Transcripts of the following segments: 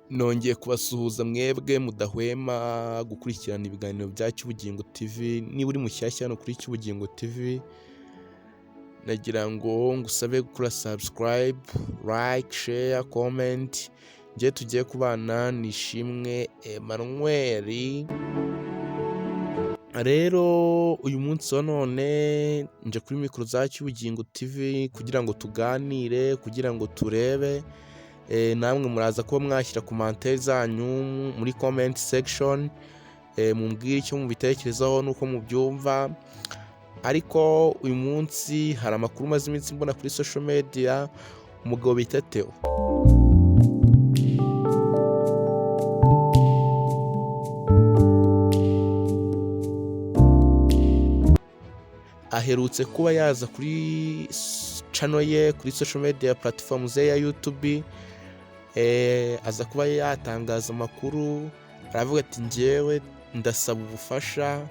Nongeye kubasuhuza mwebwe mudahwema gukurikirana ibiganiro bya Cyubugingo TV. Niba uri mushyashya hano kuri Cyubugingo TV, nagira ngo ngusabe gukora subscribe, like, share, comment. Njye tugiye kubana Nishimwe Emmanuel. Rero uyu munsi wa none nje kuri mikoro za Cyubugingo TV kugira ngo tuganire, kugira ngo turebe. Namwe muraza kuba mwashyira commentaire zanyu muri comment section, mumbwire icyo mubitekerezaho nuko mubyumva. Ariko uyu munsi hari amakuru maze iminsi mbona kuri social media. Umugabo bita Theo aherutse kuba yaza kuri channel ye, kuri social media platform ze ya YouTube. Aza kuba yatangaza amakuru, aravuga ati njyewe ndasaba ubufasha,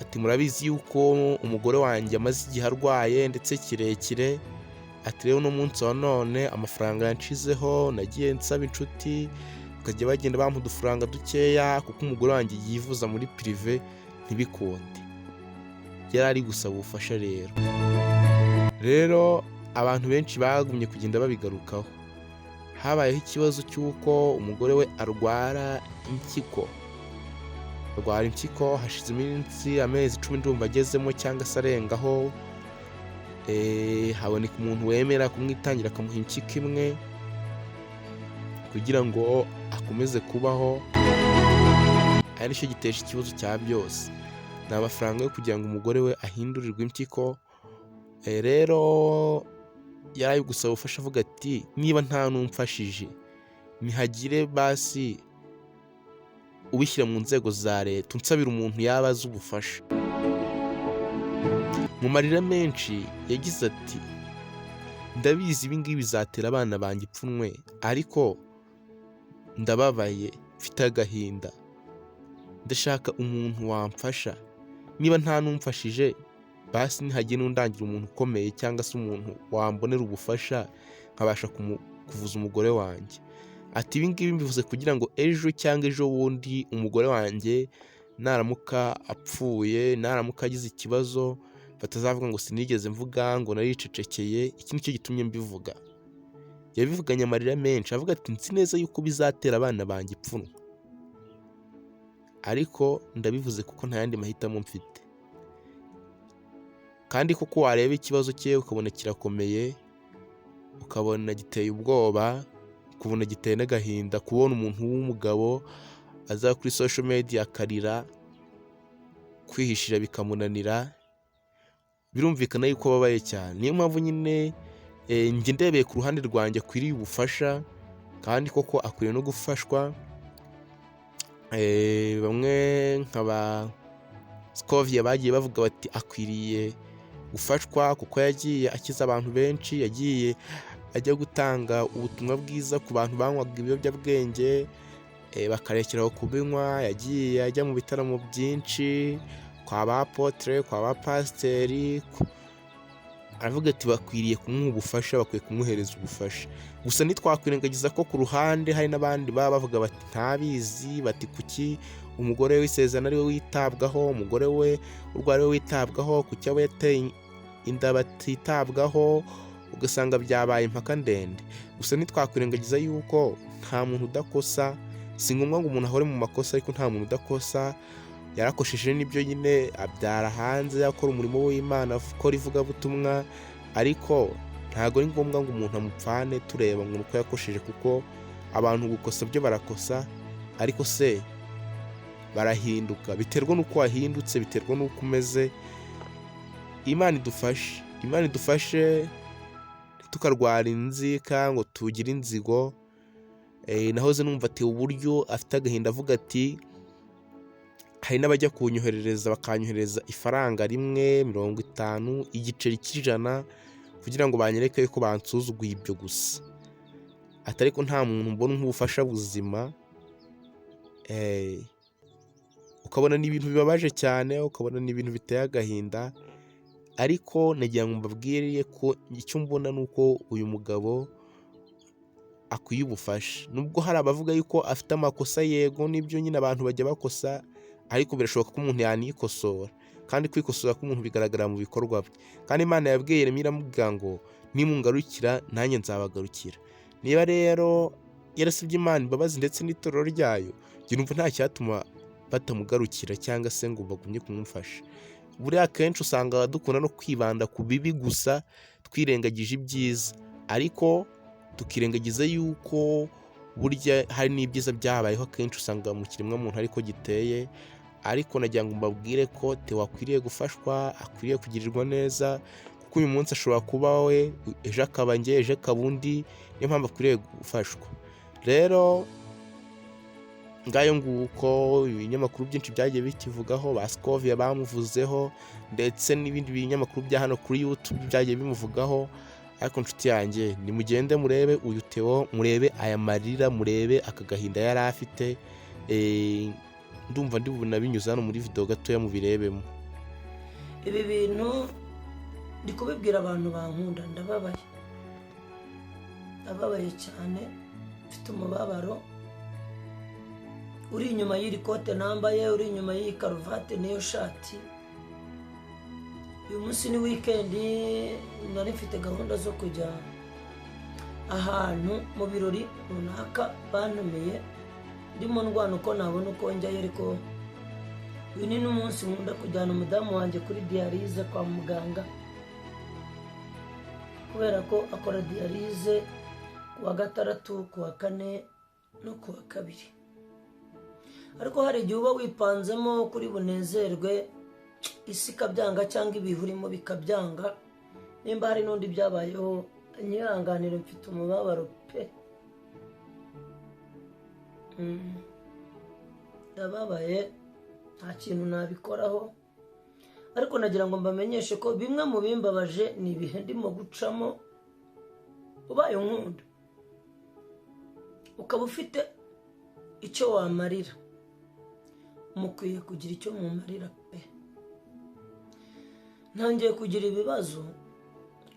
ati murabizi yuko umugore wanjye amaze igihe arwaye ndetse kirekire, ati rero no munsi wa none amafaranga yanshizeho, nagiye nsaba inshuti bakajya bagenda bampa udufaranga dukeya kuko umugore wanjye yivuza muri prive ntibikunde. Yari ari gusaba ubufasha rero abantu benshi bagumye kugenda babigarukaho. Habayeho ikibazo cy'uko umugore we arwara impyiko, hashize iminsi amezi 10 ndumva agezemo cyangwa se arengaho. Haboneka umuntu wemera kumwitangira akamuha impyiko imwe kugira ngo akomeze kubaho. Ari nicyo gitesha ikibazo cya byose, ni amafaranga yo kugira ngo umugore we ahindurirwe impyiko. Rero yari gusaba ubufasha avuga ati niba nta numfashije ntihagire basi ubishyira mu nzego za leta unsabira umuntu yaba azi ubufasha. Mu marira menshi yagize ati ndabizi ibi ngibi bizatera abana banjye ipfunwe, ariko ndababaye, mfite agahinda, ndashaka umuntu wamfasha. Niba nta numfashije basi ntihagire n'undangira umuntu ukomeye cyangwa se umuntu wambonera ubufasha nkabasha kuvuza umugore wanjye. Ati ibi ngibi mbivuze kugira ngo ejo cyangwa ejo bundi umugore wanjye naramuka apfuye, naramuka agize ikibazo, batazavuga ngo sinigeze mvuga, ngo naricecekeye. Iki nicyo gitumye mbivuga. Yabivuganye amarira menshi avuga ati nzi neza yuko bizatera abana banjye ipfunwe, ariko ndabivuze kuko nta yandi mahitamo mfite. Kandi koko wareba ikibazo cye ukabona kirakomeye, ukabona giteye ubwoba, ukabona giteye n'agahinda kubona umuntu w'umugabo aza kuri social media akarira, kwihishira bikamunanira. Birumvikana yuko babaye cyane. Niyo mpamvu nyine njye ndebeye ku ruhande rwanjye akwiriye ubufasha, kandi koko akwiriye no gufashwa. Bamwe nk'aba Scovia bagiye bavuga bati akwiriye gufashwa kuko yagiye akiza abantu benshi, yagiye ajya gutanga ubutumwa bwiza ku bantu banywaga ibiyobyabwenge bakarekeraho kubinywa. Yagiye ajya mu bitaramo byinshi, kwa ba apotre, kwa ba pasiteri. Aravuga ati bakwiriye kumuha ubufasha, bakwiye kumuhereza ubufasha. Gusa ntitwakwirengagiza ko ku ruhande hari n'abandi baba bavuga bati ntabizi, bati kuki umugore w'isezerano ari we witabwaho, umugore we urwari we witabwaho, kuki abo yateye inda batitabwaho, ugasanga byabaye impaka ndende. Gusa ntitwakwirengagiza yuko nta muntu udakosa. Si ngombwa ngo umuntu ahore mu makosa, ariko nta muntu udakosa. Yarakosheje n'ibyo nyine abyara hanze, akora umurimo w'Imana, akora ivugabutumwa, ariko ntabwo ari ngombwa ngo umuntu amupfane tureba ngo uko yakosheje, kuko abantu gukosa byo barakosa, ariko se barahinduka. Biterwa n'uko wahindutse, biterwa n'uko umeze. Imana idufashe tukarwara inzika ngo tugire inzigo. Nahoze numva ati uburyo afite agahinda avuga ati hari n'abajya kunyoherereza, bakanyohereza ifaranga rimwe 50, igiceri cy'ijana, kugira ngo banyereke ko bansuzuguye ibyo gusa. Atari ko nta muntu mbona nk'ubufasha buzima. Ukabona ni ibintu bibabaje cyane, ukabona ni ibintu biteye agahinda. Ariko nagira ngo mbabwire ko icyo mbona nuko uyu mugabo akwiye ubufasha. Nubwo hari abavuga yuko afite amakosa, yego nibyo nyine abantu bajya bakosa, ariko birashoboka ko umuntu yanikosora, kandi kwikosora k'umuntu bigaragara mu bikorwa bye. Kandi Imana yabwiye Yeremiya iramubwira ngo nimungarukira nanjye nzabagarukira. Niba rero yarasabye Imana imbabazi ndetse n'itorero ryayo, njye numva nta cyatuma batamugarukira cyangwa se ngo bagumye kumufasha. Buriya akenshi usanga dukunda no kwibanda ku bibi gusa, twirengagije ibyiza, ariko tukirengagiza yuko burya hari n'ibyiza byabayeho. Akenshi usanga mu kiremwamuntu ariko giteye, ariko nagira ngo mbabwire ko Theo akwiriye gufashwa, akwiriye kugirirwa neza, kuko uyu munsi ashobora kuba we, ejo akaba njye, ejo akaba undi. Niyo mpamvu akwiriye gufashwa. Rero ngayo nguko ibinyamakuru byinshi byagiye bikivugaho, ba Scovia bamuvuzeho, ndetse n'ibindi binyamakuru bya hano kuri YouTube byagiye bimuvugaho. Ariko nshuti yanjye, nimugende murebe uyu Theo, murebe aya marira, murebe aka gahinda yari afite. Ndumva binyuze hano muri video gatoya mubirebemo. Ibi bintu ndi kubibwira abantu bankunda, ndababaye cyane, mfite umubabaro. Uri inyuma y'iri kote nambaye, uri inyuma y'iyi karuvati n'iyo shati. Uyu munsi ni weekend, nari mfite gahunda zo kujya ahantu mu birori runaka bantumiye, ndimo ndwana uko nabona uko njyayo. Ariko uyu ni n'umunsi nkunda kujyana umudamu wanjye kuri dialyse kwa muganga, kubera ko akora dialyse kuwa gatandatu, kuwa kane no kuwa kabiri. Ariko hari igihe uba wipanzemo kuri bunezerwe, isi ikabyanga cyangwa ibihe urimo bikabyanga. Nimba hari n'undi byabayeho, nyihanganire, mfite umubabaro pe. Ndababaye, nta kintu nabikoraho. Ariko nagira ngo mbamenyeshe ko bimwe mu bimbabaje ni ibihe ndimo gucamo. Ubaye unkunda, ukaba ufite icyo wamarira, mukwiye kugira icyo mumarira pe. Ntangiye kugira ibibazo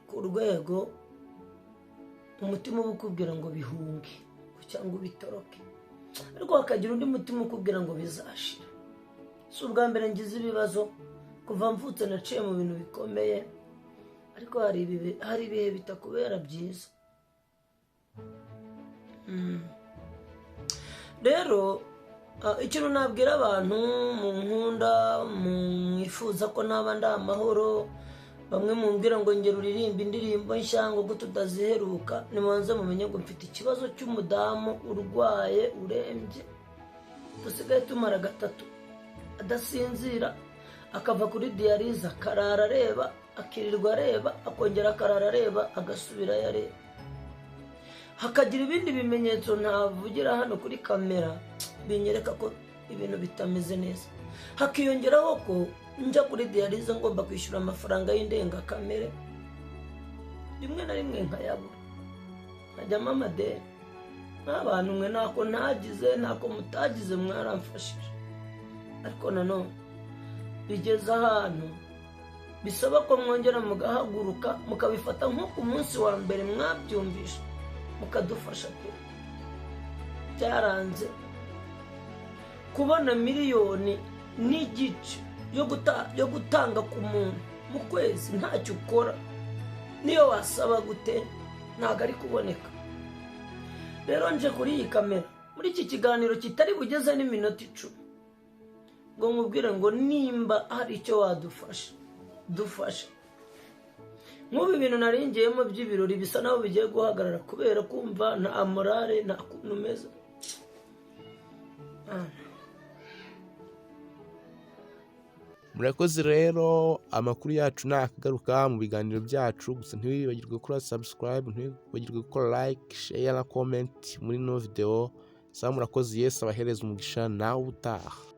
ku rwego umutima uba ukubwira ngo bihunge cyangwa bitoroke, ariko hakagira undi mutima ukubwira ngo bizashira. Si ubwa mbere ngize ibibazo, kuva mvutse naciye mu bintu bikomeye, ariko hari ibihe bitakubera byiza. Rero ikintu nabwira abantu mu nkunda, mwifuza ko naba ndi amahoro, bamwe mumbwira ngo ngera uririmba indirimbo nshya ngo tutaziheruka, nimubanze mumenye ngo mfite ikibazo cy'umudamu urwaye urembye, dusigaye tumara 3 adasinzira, akava kuri dialyse akarara areba, akirirwa areba, akongera akarara areba, agasubira yareba. Hakagira ibindi bimenyetso ntavugira hano kuri kamera binyereka ko ibintu bitameze neza. Hakiyongeraho ko njya kuri dialyse ngomba kwishyura amafaranga y'indengakamere, rimwe na rimwe nkayabura, nkajyamo amadeni. N'abantu mwe ntako ntagize, ntako mutagize, mwaramfashije. Ariko nanone bigeze ahantu bisaba ko mwongera mugahaguruka, mukabifata nko ku munsi wa mbere mwabyumvisha, mukadufasha pe. Byaranze kubona miliyoni n'igice yo gutanga ku muntu mu kwezi, ntacyo ukora, niyo wasaba gute ntago ari kuboneka. Rero nje kuri iyi kamera muri iki kiganiro kitari bugeze n'iminota 10, ngo mubwire ngo nimba hari icyo wadufasha, dufasha. Nk'ubu ibintu naringiyemo by'ibirori bisa naho bigiye guhagarara kubera kumva nta morale, nta kuntu meze. Murakoze rero, amakuru yacu nakagaruka mu biganiro byacu. Gusa ntibibagirwe gukora subscribe, ntibibagirwe gukora like, share na comment muri no video. Murakoze, Yesu abahereza umugisha nawe utaha.